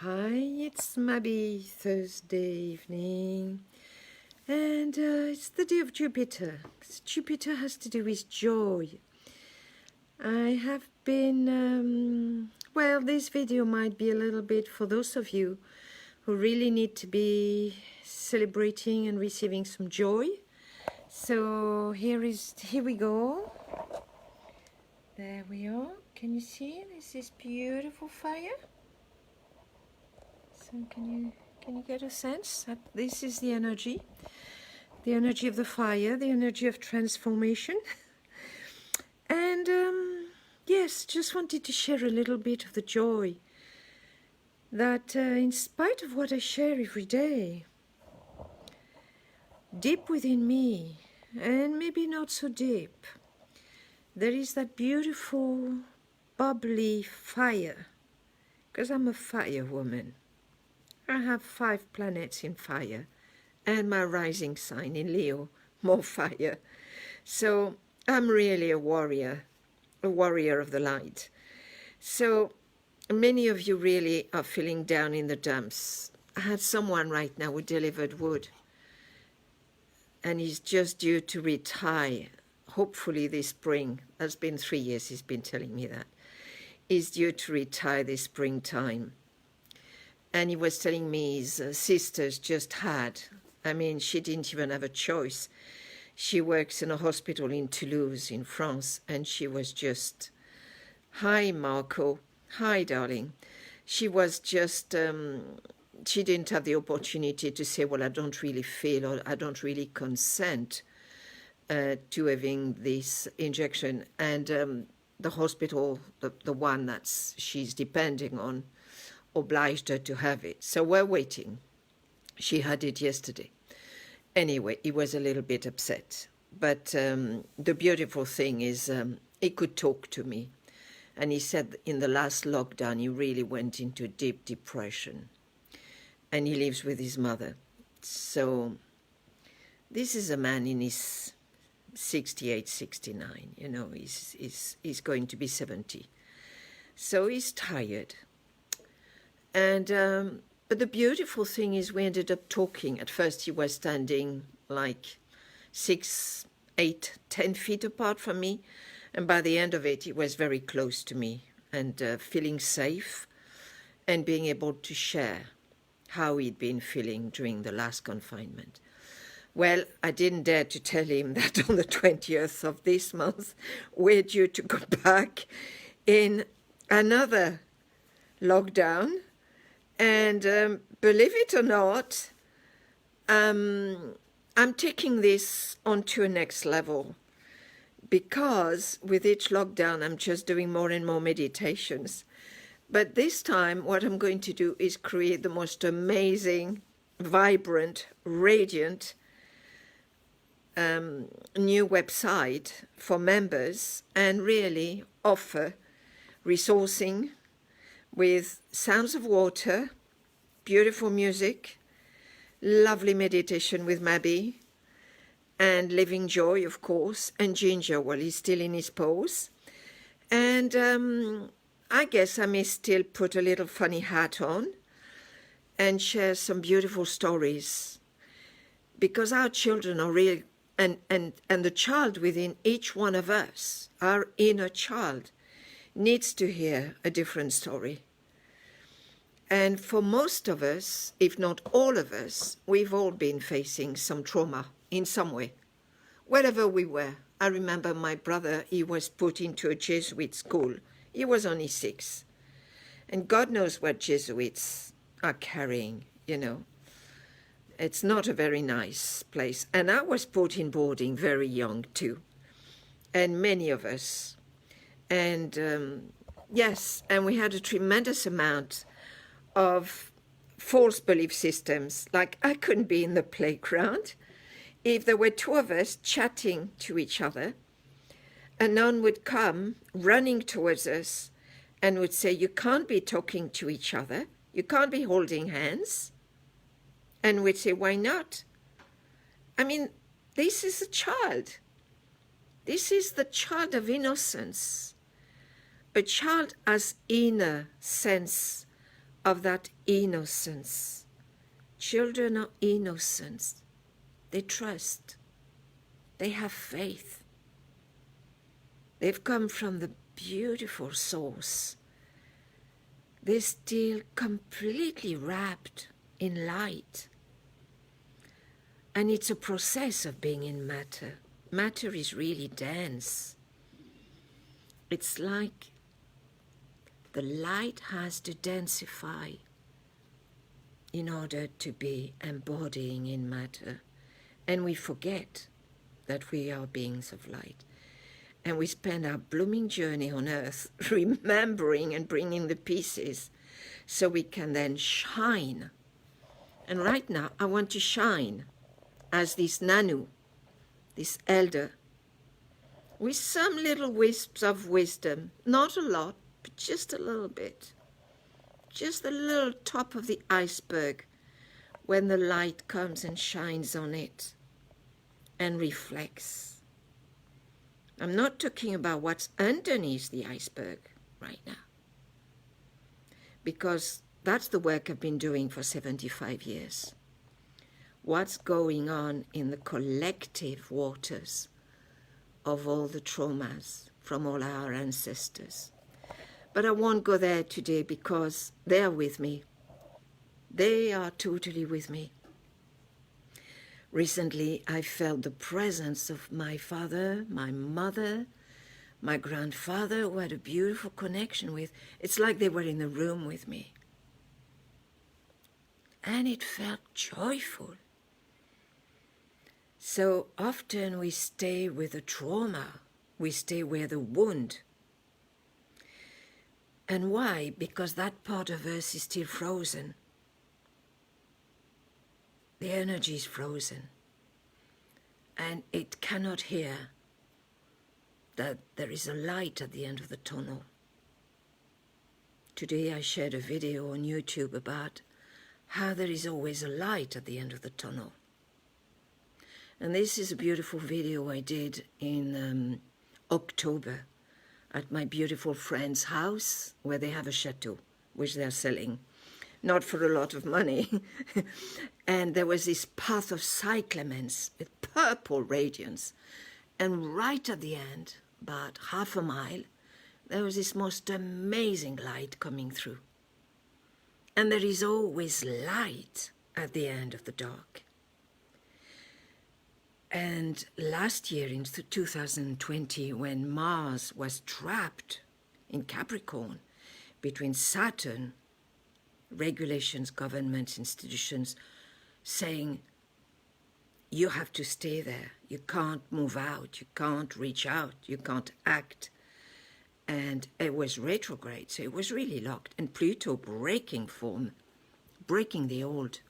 Hi, it's MaBee, Thursday evening, and it's the day of Jupiter. 'Cause Jupiter has to do with joy. I have been, well, this video might be a little bit for those of you who really need to be celebrating and receiving some joy. So here we go. There we are. Can you see? This is beautiful fire. So can you get a sense that this is the energy of the fire, the energy of transformation? And yes, just wanted to share a little bit of the joy that in spite of what I share every day, deep within me, and maybe not so deep, there is that beautiful bubbly fire, because I'm a fire woman. I have 5 planets in fire, and my rising sign in Leo, more fire. So I'm really a warrior of the light. So many of you really are feeling down in the dumps. I had someone right now who delivered wood, and he's just due to retire, hopefully this spring. That's been 3 years he's been telling me that. He's due to retire this springtime. And he was telling me his sisters just had, I mean, she didn't even have a choice. She works in a hospital in Toulouse in France, and she was just, hi Marco, hi darling. She was just, she didn't have the opportunity to say, well, I don't really feel, or I don't really consent to having this injection. And the hospital, the one that she's depending on, obliged her to have it. So we're waiting. She had it yesterday. Anyway, he was a little bit upset. But the beautiful thing is he could talk to me. And he said in the last lockdown, he really went into deep depression. And he lives with his mother. So this is a man in his 68, 69. You know, he's going to be 70. So he's tired. And but the beautiful thing is we ended up talking. At first he was standing like 6, 8, 10 feet apart from me. And by the end of it, he was very close to me and feeling safe and being able to share how he'd been feeling during the last confinement. Well, I didn't dare to tell him that on the 20th of this month, we're due to go back in another lockdown. And believe it or not, I'm taking this onto a next level, because with each lockdown, I'm just doing more and more meditations. But this time, what I'm going to do is create the most amazing, vibrant, radiant new website for members, and really offer resourcing with sounds of water, beautiful music, lovely meditation with MaBee, and living joy, of course, and Ginger, well, he's still in his pose. And I guess I may still put a little funny hat on and share some beautiful stories, because our children are real, and the child within each one of us, our inner child, needs to hear a different story. And for most of us, if not all of us, we've all been facing some trauma in some way, wherever we were. I remember my brother, he was put into a Jesuit school. He was only 6. And God knows what Jesuits are carrying, you know. It's not a very nice place. And I was put in boarding very young too. And many of us. And yes, and we had a tremendous amount of false belief systems. Like, I couldn't be in the playground if there were 2 of us chatting to each other. A nun would come running towards us and would say, you can't be talking to each other. You can't be holding hands. And we'd say, why not? I mean, this is a child. This is the child of innocence. A child has inner sense of that innocence. Children are innocent. They trust. They have faith. They've come from the beautiful source. They're still completely wrapped in light. And it's a process of being in matter. Matter is really dense. It's like the light has to densify in order to be embodying in matter. And we forget that we are beings of light. And we spend our blooming journey on earth remembering and bringing the pieces so we can then shine. And right now, I want to shine as this Nanu, this elder, with some little wisps of wisdom, not a lot, but just a little bit. Just the little top of the iceberg when the light comes and shines on it and reflects. I'm not talking about what's underneath the iceberg right now, because that's the work I've been doing for 75 years. What's going on in the collective waters of all the traumas from all our ancestors. But I won't go there today because they're with me. They are totally with me. Recently, I felt the presence of my father, my mother, my grandfather, who I had a beautiful connection with. It's like they were in the room with me. And it felt joyful. So often we stay with the trauma. We stay where the wound. And why? Because that part of us is still frozen. The energy is frozen. And it cannot hear that there is a light at the end of the tunnel. Today I shared a video on YouTube about how there is always a light at the end of the tunnel. And this is a beautiful video I did in October at my beautiful friend's house, where they have a chateau, which they're selling, not for a lot of money. And there was this path of cyclamens with purple radiance. And right at the end, about half a mile, there was this most amazing light coming through. And there is always light at the end of the dark. And last year, in 2020, when Mars was trapped in Capricorn between Saturn, regulations, governments, institutions, saying, you have to stay there, you can't move out, you can't reach out, you can't act. And it was retrograde, so it was really locked. And Pluto breaking form, breaking the old.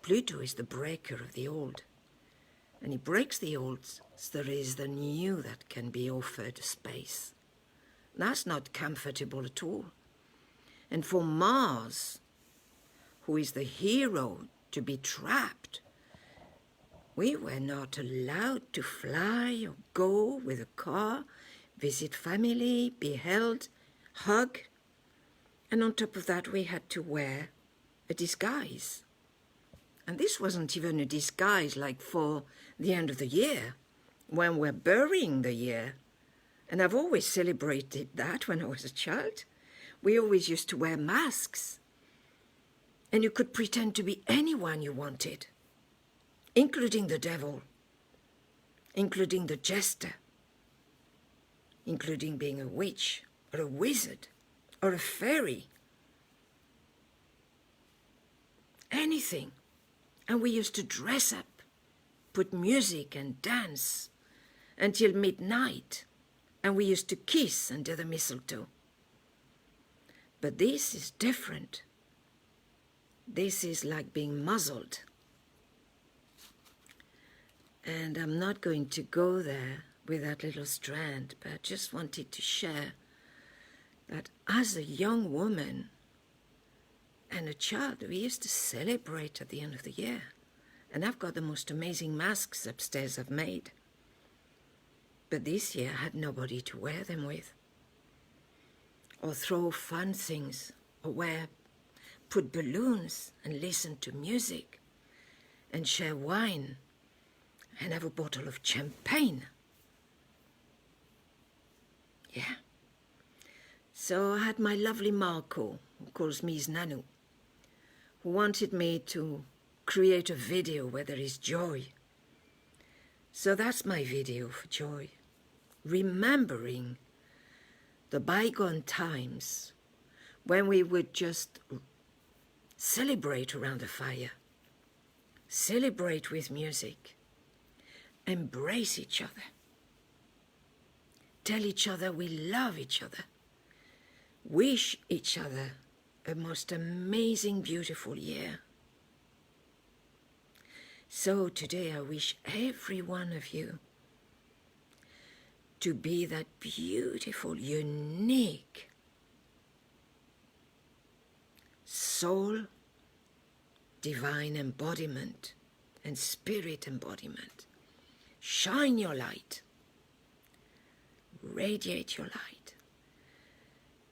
Pluto is the breaker of the old. And he breaks the old, so there is the new that can be offered space. That's not comfortable at all. And for Mars, who is the hero, to be trapped, we were not allowed to fly or go with a car, visit family, be held, hug. And on top of that, we had to wear a disguise. And this wasn't even a disguise like for the end of the year, when we're burying the year. And I've always celebrated that when I was a child. We always used to wear masks. And you could pretend to be anyone you wanted, including the devil, including the jester, including being a witch or a wizard or a fairy. Anything. And we used to dress up, put music and dance until midnight. And we used to kiss under the mistletoe. But this is different. This is like being muzzled. And I'm not going to go there with that little strand, but I just wanted to share that as a young woman and a child, we used to celebrate at the end of the year. And I've got the most amazing masks upstairs I've made. But this year I had nobody to wear them with, or throw fun things or where put balloons and listen to music and share wine and have a bottle of champagne. Yeah. So I had my lovely Marco, who calls me his Nanu, who wanted me to create a video where there is joy. So that's my video for joy, remembering the bygone times when we would just celebrate around the fire, celebrate with music, embrace each other, tell each other we love each other, wish each other a most amazing, beautiful year. So today I wish every one of you to be that beautiful, unique soul, divine embodiment and spirit embodiment. Shine your light, radiate your light,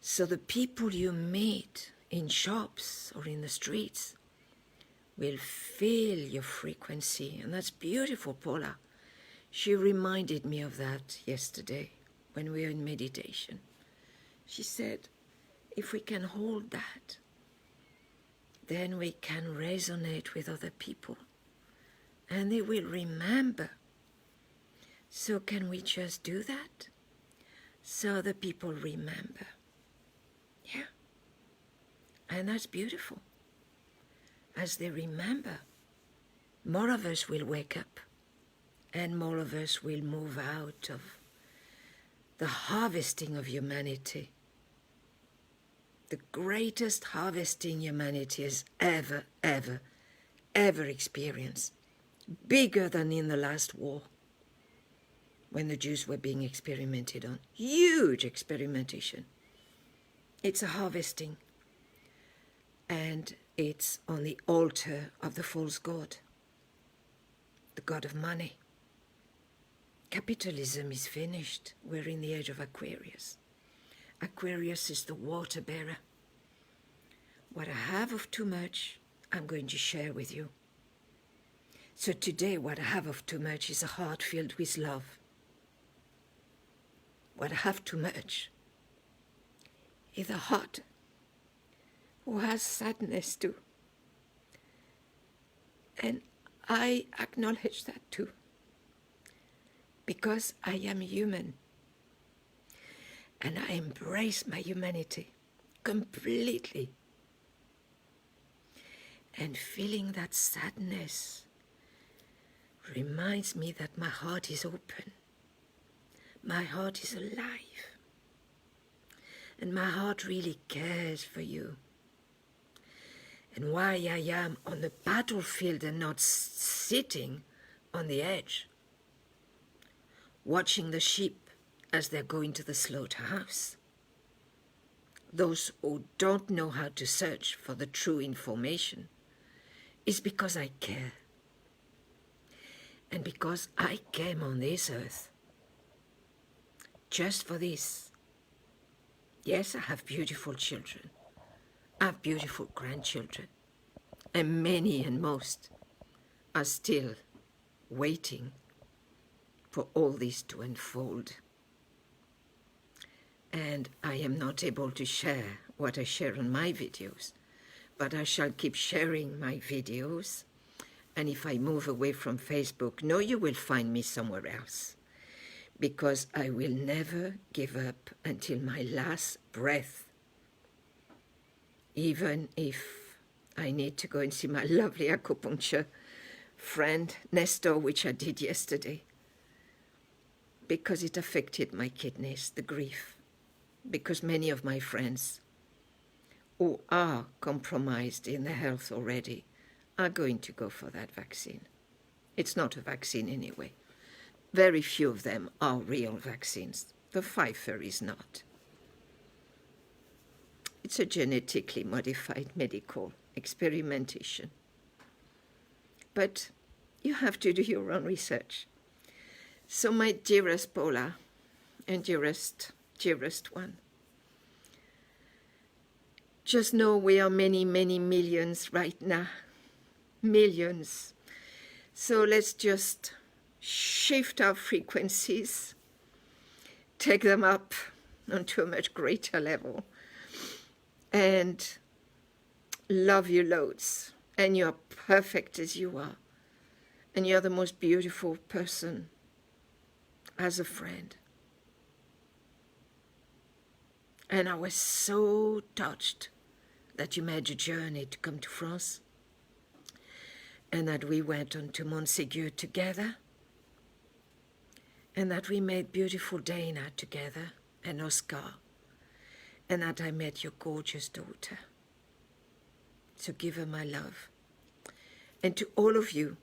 so the people you meet in shops or in the streets will feel your frequency. And that's beautiful, Paula. She reminded me of that yesterday when we were in meditation. She said, if we can hold that, then we can resonate with other people and they will remember. So can we just do that? So the people remember. Yeah. And that's beautiful. As they remember, more of us will wake up and more of us will move out of the harvesting of humanity. The greatest harvesting humanity has ever experienced. Bigger than in the last war, when the Jews were being experimented on. Huge experimentation. It's a harvesting. And it's on the altar of the false god, the god of money. Capitalism is finished. We're in the age of Aquarius. Aquarius is the water bearer. What I have of too much, I'm going to share with you. So today, what I have of too much is a heart filled with love. What I have too much is a heart who has sadness too. And I acknowledge that too, because I am human. And I embrace my humanity completely. And feeling that sadness reminds me that my heart is open. My heart is alive. And my heart really cares for you. And why I am on the battlefield and not sitting on the edge, watching the sheep as they're going to the slaughterhouse. Those who don't know how to search for the true information is because I care. And because I came on this earth just for this. Yes, I have beautiful children. I have beautiful grandchildren. And many and most are still waiting for all this to unfold. And I am not able to share what I share on my videos, but I shall keep sharing my videos. And if I move away from Facebook, no, you will find me somewhere else, because I will never give up until my last breath, even if I need to go and see my lovely acupuncture friend, Nestor, which I did yesterday, because it affected my kidneys, the grief, because many of my friends who are compromised in their health already are going to go for that vaccine. It's not a vaccine anyway. Very few of them are real vaccines. The Pfizer is not. It's a genetically modified medical experimentation. But you have to do your own research. So my dearest Paula, and dearest one, just know we are many, many millions right now. Millions. So let's just shift our frequencies, take them up onto a much greater level, and love you loads. And you're perfect as you are. And you're the most beautiful person as a friend. And I was so touched that you made a journey to come to France, and that we went on to Montségur together, and that we made beautiful Dana together, and Oscar, and that I met your gorgeous daughter. So give her my love. And to all of you,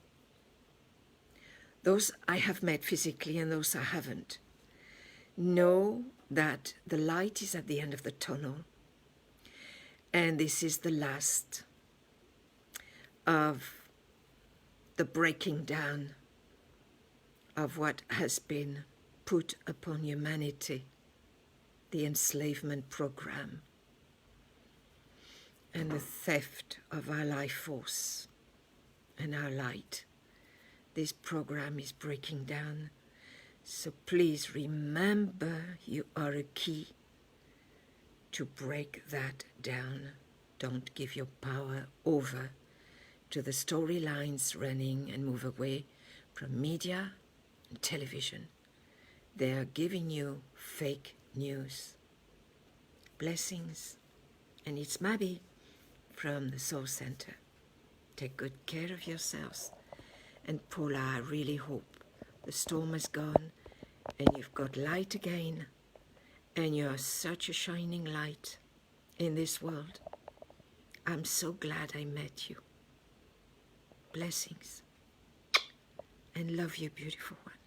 those I have met physically and those I haven't, know that the light is at the end of the tunnel, and this is the last of the breaking down of what has been put upon humanity, the enslavement program, and the theft of our life force and our light. This program is breaking down. So please remember, you are a key to break that down. Don't give your power over to the storylines running, and move away from media and television. They are giving you fake news. Blessings. And it's MaBee from the Soul Center. Take good care of yourselves. And Paula, I really hope the storm is gone and you've got light again, and you're such a shining light in this world. I'm so glad I met you. Blessings, and love you, beautiful one.